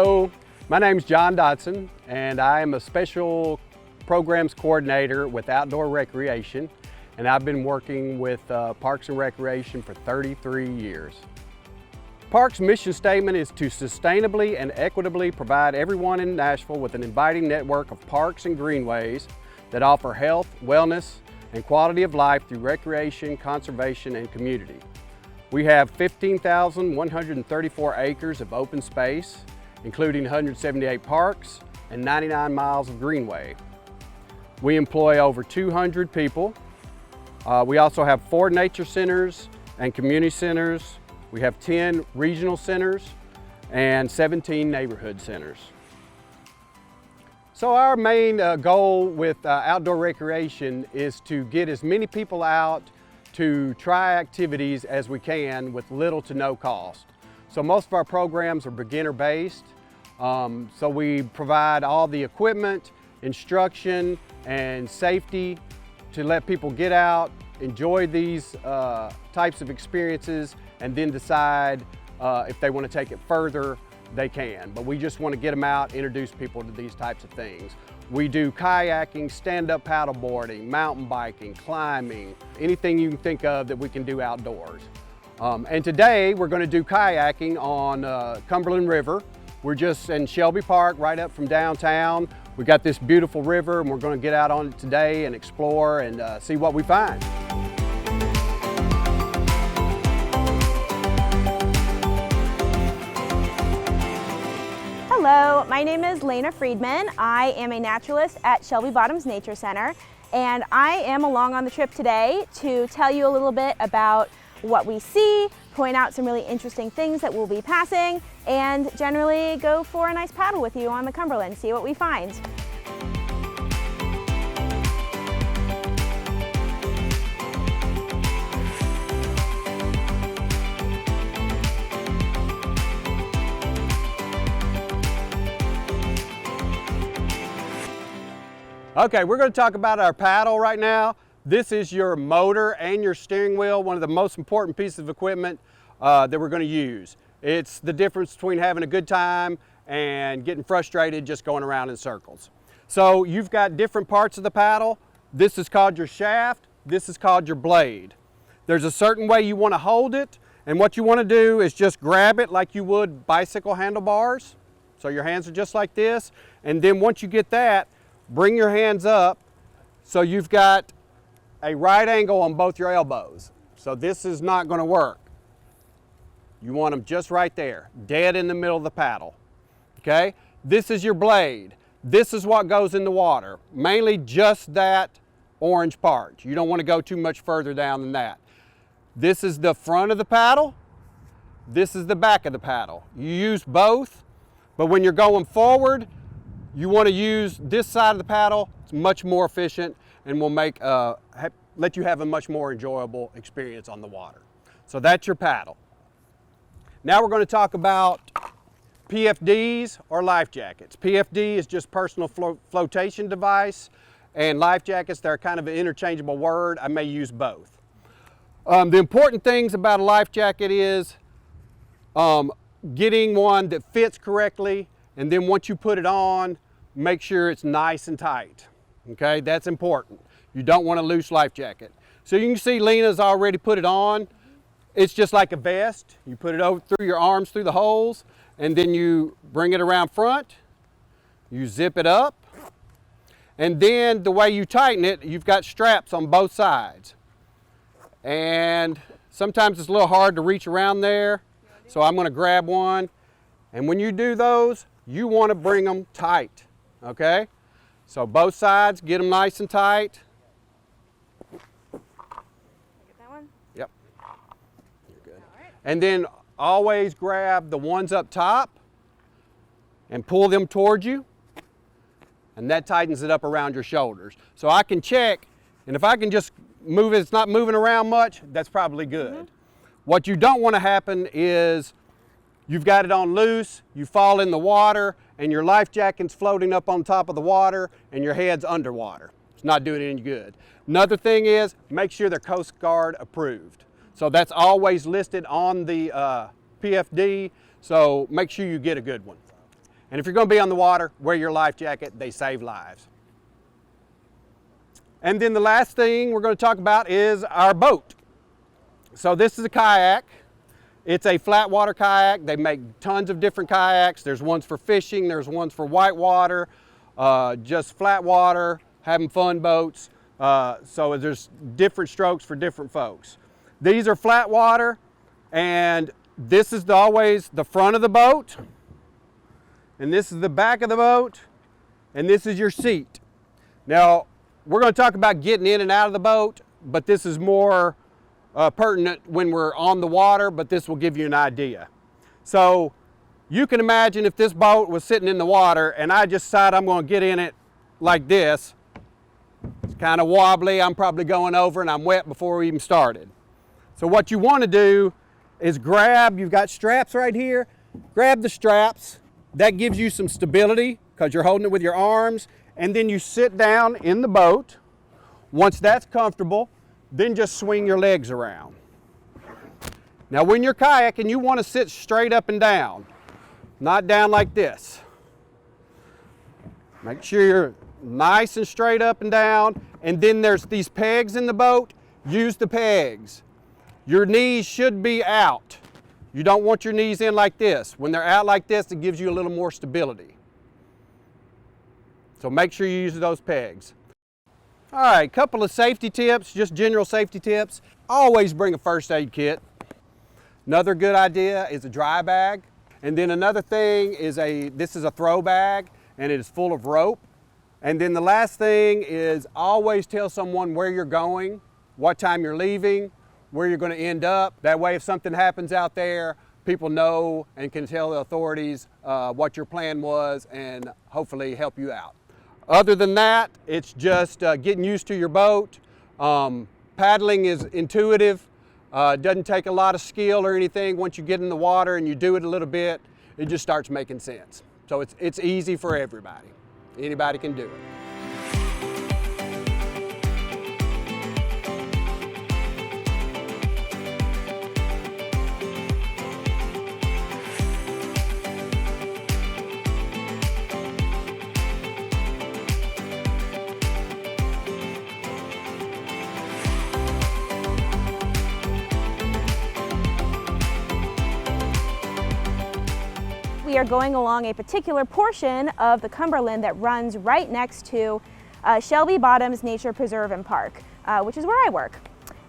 Hello, my name is John Dodson, and I am a Special Programs Coordinator with Outdoor Recreation, and I've been working with Parks and Recreation for 33 years. Parks' mission statement is to sustainably and equitably provide everyone in Nashville with an inviting network of parks and greenways that offer health, wellness, and quality of life through recreation, conservation, and community. We have 15,134 acres of open space, including 178 parks and 99 miles of greenway. We employ over 200 people. We also have 4 nature centers and community centers. We have 10 regional centers and 17 neighborhood centers. So our main goal with outdoor recreation is to get as many people out to try activities as we can with little to no cost. So most of our programs are beginner based. So we provide all the equipment, instruction, and safety to let people get out, enjoy these types of experiences, and then decide if they want to take it further, they can. But we just want to get them out, introduce people to these types of things. We do kayaking, stand-up paddleboarding, mountain biking, climbing, anything you can think of that we can do outdoors. And today we're going to do kayaking on Cumberland River. We're just in Shelby Park, right up from downtown. We got this beautiful river, and we're going to get out on it today and explore and see what we find. Hello, my name is Lena Friedman. I am a naturalist at Shelby Bottoms Nature Center, and I am along on the trip today to tell you a little bit about what we see, point out some really interesting things that we'll be passing, and generally go for a nice paddle with you on the Cumberland, see what we find. Okay, we're going to talk about our paddle right now. This is your motor and your steering wheel, one of the most important pieces of equipment that we're going to use. It's the difference between having a good time and getting frustrated just going around in circles. So you've got different parts of the paddle. This is called your shaft. This is called your blade. There's a certain way you want to hold it, and what you want to do is just grab it like you would bicycle handlebars. So your hands are just like this, and then once you get that, bring your hands up so you've got a right angle on both your elbows. So this is not going to work. You want them just right there, dead in the middle of the paddle. Okay? This is your blade. This is what goes in the water, mainly just that orange part. You don't want to go too much further down than that. This is the front of the paddle. This is the back of the paddle. You use both, but when you're going forward, you want to use this side of the paddle. It's much more efficient and will make let you have a much more enjoyable experience on the water. So that's your paddle. Now we're going to talk about PFDs or life jackets. PFD is just personal flotation device, and life jackets, they're kind of an interchangeable word. I may use both. The important things about a life jacket is getting one that fits correctly, and then once you put it on, make sure it's nice and tight. Okay, that's important. You don't want a loose life jacket. So you can see Lena's already put it on. It's just like a vest. You put it over through your arms through the holes, and then you bring it around front. You zip it up, and then the way you tighten it, you've got straps on both sides. And sometimes it's a little hard to reach around there, so I'm going to grab one. And when you do those, you want to bring them tight. Okay? So both sides, get them nice and tight. Get that one? Yep. You're good. All right. And then always grab the ones up top and pull them towards you. And that tightens it up around your shoulders. So I can check, and if I can just move it, it's not moving around much, that's probably good. Mm-hmm. What you don't want to happen is you've got it on loose, you fall in the water, and your life jacket's floating up on top of the water, and your head's underwater. It's not doing any good. Another thing is, make sure they're Coast Guard approved. So that's always listed on the PFD, so make sure you get a good one. And if you're going to be on the water, wear your life jacket. They save lives. And then the last thing we're going to talk about is our boat. So this is a kayak. It's a flat water kayak. They make tons of different kayaks. There's ones for fishing, there's ones for whitewater, just flat water, having fun boats. So there's different strokes for different folks. These are flat water, and this is always the front of the boat, and this is the back of the boat, and this is your seat. Now, we're going to talk about getting in and out of the boat, but this is more pertinent when we're on the water, but this will give you an idea. So you can imagine if this boat was sitting in the water and I just decide I'm going to get in it like this. It's kind of wobbly, I'm probably going over and I'm wet before we even started. So what you want to do is you've got straps right here, grab the straps. That gives you some stability because you're holding it with your arms, and then you sit down in the boat. Once that's comfortable, then just swing your legs around. Now when you're kayaking, you want to sit straight up and down, not down like this. Make sure you're nice and straight up and down, and then there's these pegs in the boat. Use the pegs. Your knees should be out. You don't want your knees in like this. When they're out like this, it gives you a little more stability. So make sure you use those pegs. All right, couple of safety tips, just general safety tips. Always bring a first aid kit. Another good idea is a dry bag. And then another thing is this is a throw bag, and it is full of rope. And then the last thing is always tell someone where you're going, what time you're leaving, where you're going to end up. That way if something happens out there, people know and can tell the authorities what your plan was and hopefully help you out. Other than that, it's just getting used to your boat. Paddling is intuitive. Doesn't take a lot of skill or anything. Once you get in the water and you do it a little bit, it just starts making sense. So it's easy for everybody. Anybody can do it. We are going along a particular portion of the Cumberland that runs right next to Shelby Bottoms Nature Preserve and Park, which is where I work.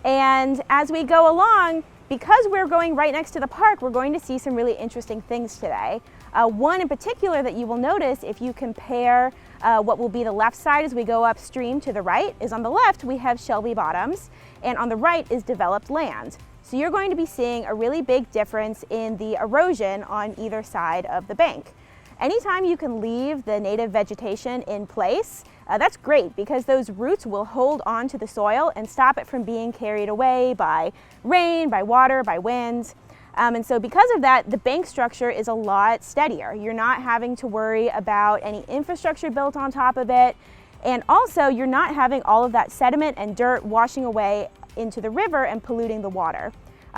And as we go along, because we're going right next to the park, we're going to see some really interesting things today. One in particular that you will notice if you compare what will be the left side as we go upstream to the right is on the left we have Shelby Bottoms, and on the right is developed land. So you're going to be seeing a really big difference in the erosion on either side of the bank. Anytime you can leave the native vegetation in place, that's great because those roots will hold on to the soil and stop it from being carried away by rain, by water, by wind. And so because of that, the bank structure is a lot steadier. You're not having to worry about any infrastructure built on top of it. And also you're not having all of that sediment and dirt washing away into the river and polluting the water,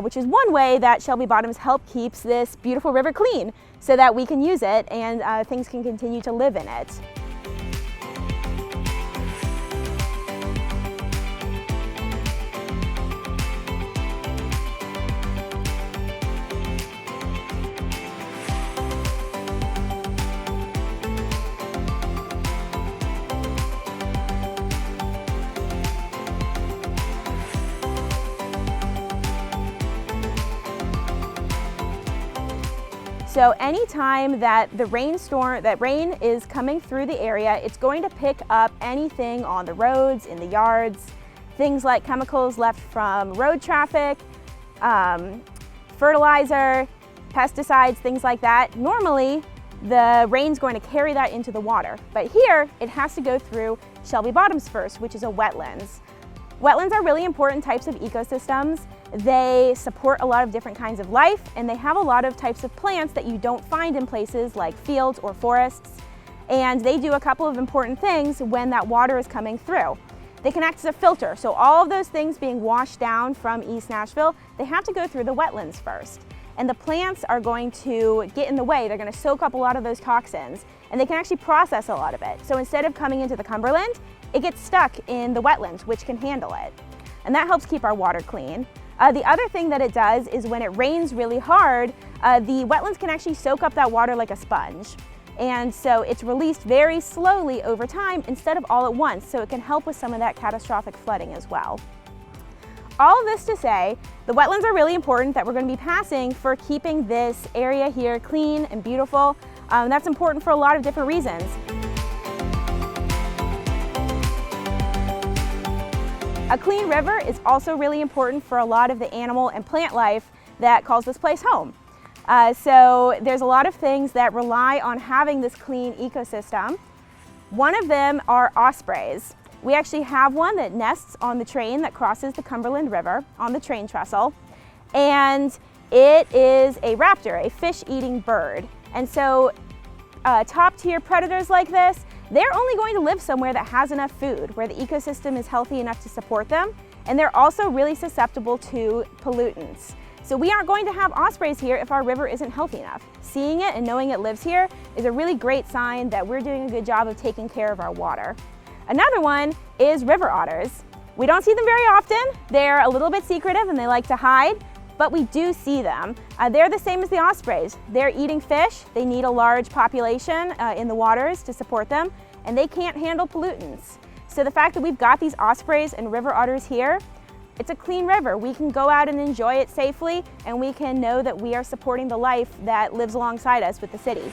which is one way that Shelby Bottoms keeps this beautiful river clean so that we can use it and things can continue to live in it. So anytime that rain is coming through the area, it's going to pick up anything on the roads, in the yards, things like chemicals left from road traffic, fertilizer, pesticides, things like that. Normally, the rain's going to carry that into the water, but here it has to go through Shelby Bottoms first, which is a wetlands. Wetlands are really important types of ecosystems. They support a lot of different kinds of life, and they have a lot of types of plants that you don't find in places like fields or forests. And they do a couple of important things when that water is coming through. They can act as a filter, so all of those things being washed down from East Nashville, they have to go through the wetlands first. and the plants are going to get in the way. They're going to soak up a lot of those toxins, and they can actually process a lot of it. So instead of coming into the Cumberland, it gets stuck in the wetlands, which can handle it. And that helps keep our water clean. The other thing that it does is when it rains really hard, the wetlands can actually soak up that water like a sponge. And so it's released very slowly over time instead of all at once, so it can help with some of that catastrophic flooding as well. All of this to say, the wetlands are really important that we're going to be passing for keeping this area here clean and beautiful. That's important for a lot of different reasons. A clean river is also really important for a lot of the animal and plant life that calls this place home. So there's a lot of things that rely on having this clean ecosystem. One of them are ospreys. We actually have one that nests on the train that crosses the Cumberland River on the train trestle, and it is a raptor, a fish-eating bird. And so top-tier predators like this, they're only going to live somewhere that has enough food, where the ecosystem is healthy enough to support them, and they're also really susceptible to pollutants. So we aren't going to have ospreys here if our river isn't healthy enough. Seeing it and knowing it lives here is a really great sign that we're doing a good job of taking care of our water. Another one is river otters. We don't see them very often. They're a little bit secretive and they like to hide, but we do see them. They're the same as the ospreys. They're eating fish. They need a large population in the waters to support them, and they can't handle pollutants. So the fact that we've got these ospreys and river otters here, it's a clean river. We can go out and enjoy it safely, and we can know that we are supporting the life that lives alongside us with the city.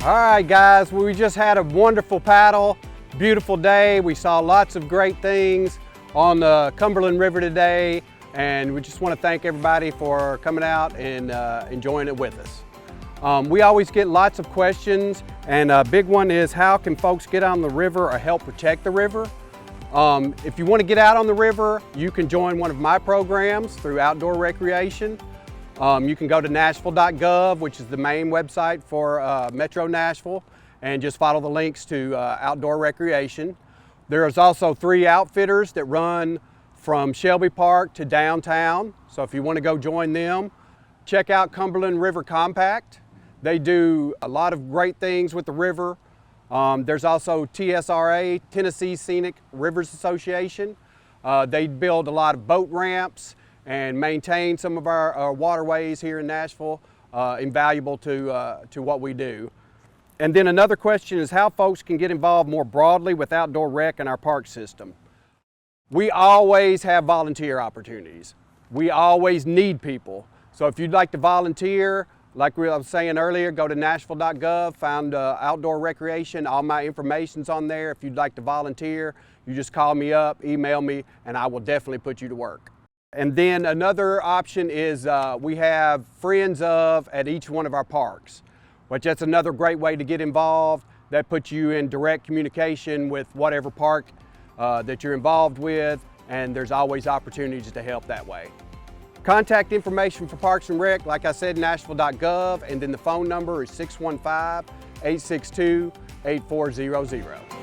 All right, guys, we just had a wonderful paddle, beautiful day. We saw lots of great things on the Cumberland River today, and we just want to thank everybody for coming out and enjoying it with us. We always get lots of questions, and a big one is how can folks get on the river or help protect the river? If you want to get out on the river, you can join one of my programs through outdoor recreation. You can go to nashville.gov, which is the main website for Metro Nashville, and just follow the links to outdoor recreation. There's also 3 outfitters that run from Shelby Park to downtown, so if you want to go join them, check out Cumberland River Compact. They do a lot of great things with the river. There's also TSRA, Tennessee Scenic Rivers Association. They build a lot of boat ramps and maintain some of our waterways here in Nashville, invaluable to what we do. And then another question is how folks can get involved more broadly with outdoor rec in our park system. We always have volunteer opportunities. We always need people. So if you'd like to volunteer, like I was saying earlier, go to nashville.gov, find outdoor recreation. All my information's on there. If you'd like to volunteer, you just call me up, email me, and I will definitely put you to work. And then another option is we have friends of at each one of our parks, which that's another great way to get involved. That puts you in direct communication with whatever park that you're involved with, and there's always opportunities to help that way. Contact information for Parks and Rec, like I said, nashville.gov, and then the phone number is 615-862-8400.